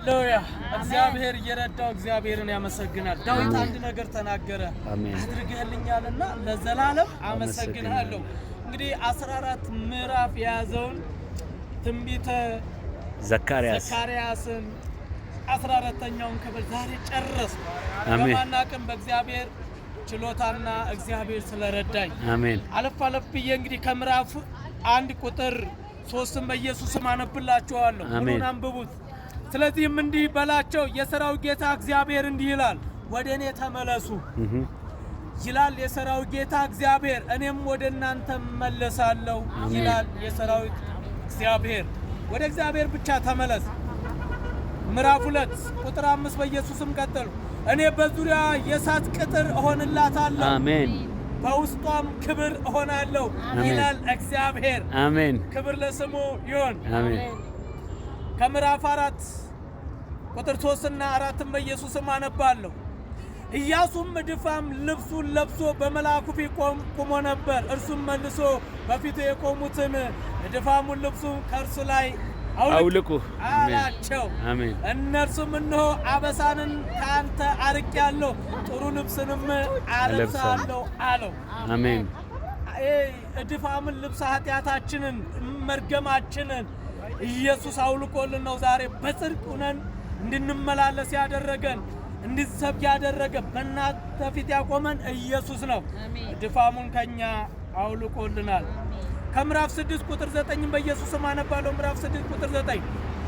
ሃሌሉያ እግዚአብሔር እየረዳው እግዚአብሔርን ያመሰግናል። ዳዊት አንድ ነገር ተናገረ አድርገህልኛልና ለዘላለም አመሰግናለሁ። እንግዲህ 14 ምዕራፍ የያዘውን ትንቢተ ዘካርያስን 14ኛውን ክፍል ዛሬ ጨረስኩ። በማናቅም በእግዚአብሔር ችሎታና እግዚአብሔር ስለረዳኝ አሜን። አለፍ ብዬ እንግዲህ ከምዕራፍ 1 ቁጥር 3 በኢየሱስ ስም አነብላችኋለሁ። ሁሉን አንብቡት። ስለዚህም እንዲህ በላቸው የሰራዊት ጌታ እግዚአብሔር እንዲህ ይላል፣ ወደ እኔ ተመለሱ ይላል የሰራዊት ጌታ እግዚአብሔር፣ እኔም ወደ እናንተ መለሳለሁ ይላል የሰራዊት እግዚአብሔር። ወደ እግዚአብሔር ብቻ ተመለስ። ምዕራፍ 2 ቁጥር 5 በኢየሱስም ቀጥሉ። እኔ በዙሪያ የእሳት ቅጥር እሆንላታለሁ አሜን፣ በውስጧም ክብር እሆናለሁ ይላል እግዚአብሔር አሜን። ክብር ለስሙ ይሁን አሜን። ከምዕራፍ 4 ቁጥር 3 እና 4 በኢየሱስም አነባለሁ። ኢያሱም ድፋም ልብሱን ለብሶ በመልአኩ ፊት ቆሞ ነበር። እርሱም መልሶ በፊቱ የቆሙትን ድፋሙን ልብሱን ከእርሱ ላይ አውልቁ አላቸው አሜን። እነርሱም እነሆ አበሳንን ካንተ አርቄአለሁ፣ ጥሩ ልብስንም አለብሳለሁ አለው አሜን። ድፋምን ልብስ ኃጢአታችንን መርገማችንን ኢየሱስ አውልቆልን ነው ዛሬ በጽድቅ ሆነን እንድንመላለስ ያደረገን፣ እንድንሰብክ ያደረገ በእናንተ ፊት ያቆመን ኢየሱስ ነው። ድፋሙን ከኛ አውልቆልናል። ከምዕራፍ 6 ቁጥር 9 በኢየሱስ ስም አነባለሁ። ምዕራፍ 6 ቁጥር 9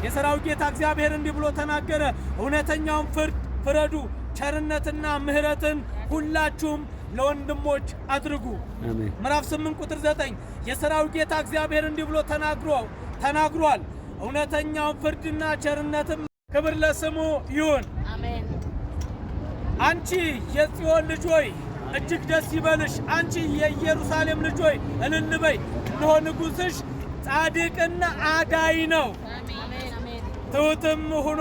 የሰራዊት ጌታ እግዚአብሔር እንዲህ ብሎ ተናገረ፣ እውነተኛውን ፍርድ ፍረዱ፣ ቸርነትና ምሕረትን ሁላችሁም ለወንድሞች አድርጉ አሜን። ምዕራፍ 8 ቁጥር 9 የሰራዊት ጌታ እግዚአብሔር እንዲህ ብሎ ተናግሯል፣ እውነተኛውን ፍርድና ቸርነትም ክብር ለስሙ ይሁን አሜን። አንቺ የጽዮን ልጅ ሆይ እጅግ ደስ ይበልሽ፣ አንቺ የኢየሩሳሌም ልጅ ሆይ እልል በይ፣ እነሆ ንጉሥሽ ጻድቅና አዳይ ነው አሜን። ትሑትም ሆኖ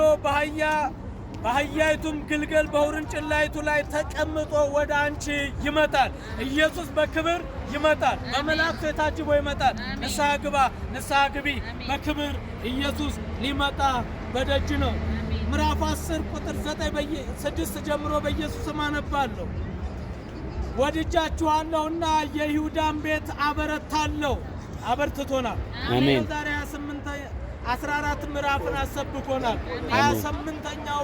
በአህያይቱም ግልገል በውርንጭላይቱ ላይ ተቀምጦ ወደ አንቺ ይመጣል። ኢየሱስ በክብር ይመጣል፣ በመላእክት ታጅቦ ይመጣል። ንስሐ ግባ፣ ንስሐ ግቢ፣ በክብር ኢየሱስ ሊመጣ በደጅ ነው። ምዕራፍ 10 ቁጥር 9 ጀምሮ በኢየሱስ ስም አነባለሁ። ወድጃችኋለሁና የይሁዳን ቤት አበረታለሁ። አበርትቶናል አሜን። ዛሬ 14 ምዕራፍን አሰብኮናል። 28ኛው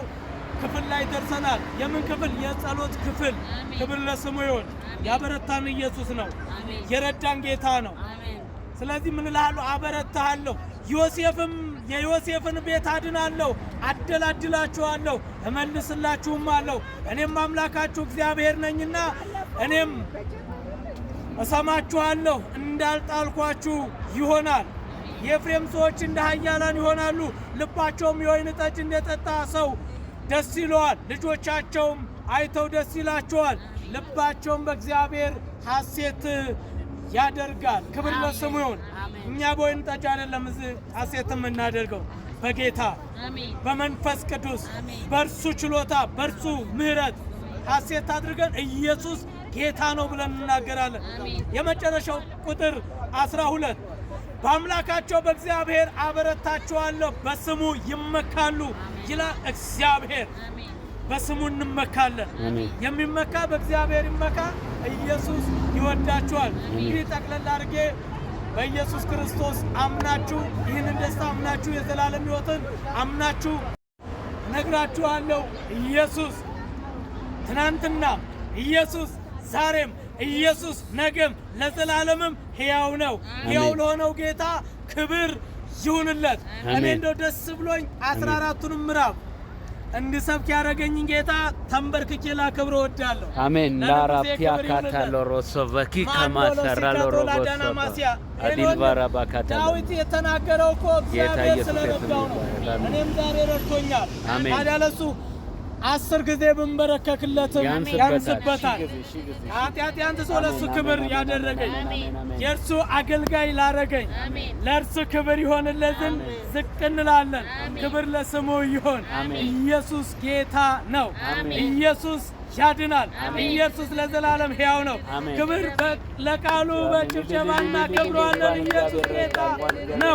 ክፍል ላይ ደርሰናል። የምን ክፍል? የጸሎት ክፍል። ክብር ለስሙ ይሁን። ያበረታን ኢየሱስ ነው፣ የረዳን ጌታ ነው። ስለዚህ ምን እልሃለሁ? አበረታሃለሁ። የዮሴፍን ቤት አድናለሁ፣ አደላድላችኋለሁ፣ እመልስላችሁም አለሁ። እኔም አምላካችሁ እግዚአብሔር ነኝና እኔም እሰማችኋለሁ፣ እንዳልጣልኳችሁ ይሆናል። የኤፍሬም ሰዎች እንደ ኃያላን ይሆናሉ፣ ልባቸውም የወይን ጠጅ እንደጠጣ ሰው ደስ ይለዋል። ልጆቻቸውም አይተው ደስ ይላቸዋል፣ ልባቸውም በእግዚአብሔር ሐሴት ያደርጋል። ክብር ለስሙ ይሁን። እኛ በወይን ጠጅ አይደለም እዚህ ሐሴት የምናደርገው፣ በጌታ በመንፈስ ቅዱስ በእርሱ ችሎታ በእርሱ ምሕረት ሐሴት አድርገን ኢየሱስ ጌታ ነው ብለን እናገራለን። የመጨረሻው ቁጥር 12 በአምላካቸው በእግዚአብሔር አበረታቸዋለሁ፣ በስሙ ይመካሉ ይላል እግዚአብሔር። በስሙ እንመካለን። የሚመካ በእግዚአብሔር ይመካ። ኢየሱስ ይወዳችኋል። እንግዲህ ጠቅለል አድርጌ በኢየሱስ ክርስቶስ አምናችሁ ይህንን ደስታ አምናችሁ የዘላለም ሕይወትን አምናችሁ ነግራችኋለሁ። ኢየሱስ ትናንትና፣ ኢየሱስ ዛሬም፣ ኢየሱስ ነገም ለዘላለምም ሕያው ነው። ሕያው ለሆነው ጌታ ክብር ይሁንለት። እኔ እንደው ደስ ብሎኝ 14ቱንም ምዕራፍ እንድሰብክ ያደረገኝ ጌታ ተንበርክኬ ላከብር እወዳለሁ። አሜን። ላራፒያ ካታሎ ሮሶቨኪ ከማሰራ ሎሮቦሶ አዲልባራ ባካታ ዳዊት የተናገረው እኮ እግዚአብሔር ስለረዳው ነው። እኔም ዛሬ ረድቶኛል። ታዲያ ለሱ 10 ጊዜ ብንበረከክለትም ያንስበታል። ኃጢአት ያንተ ለሱ ክብር ያደረገኝ የእርሱ አገልጋይ ላረገኝ ለእርሱ ክብር ይሆንለት ዘንድ ዝቅ እንላለን። ክብር ለስሙ ይሁን። ኢየሱስ ጌታ ነው። ኢየሱስ ያድናል። ኢየሱስ ለዘላለም ሕያው ነው። ክብር ለቃሉ በጭብጨባ እናከብረዋለን። ኢየሱስ ጌታ ነው።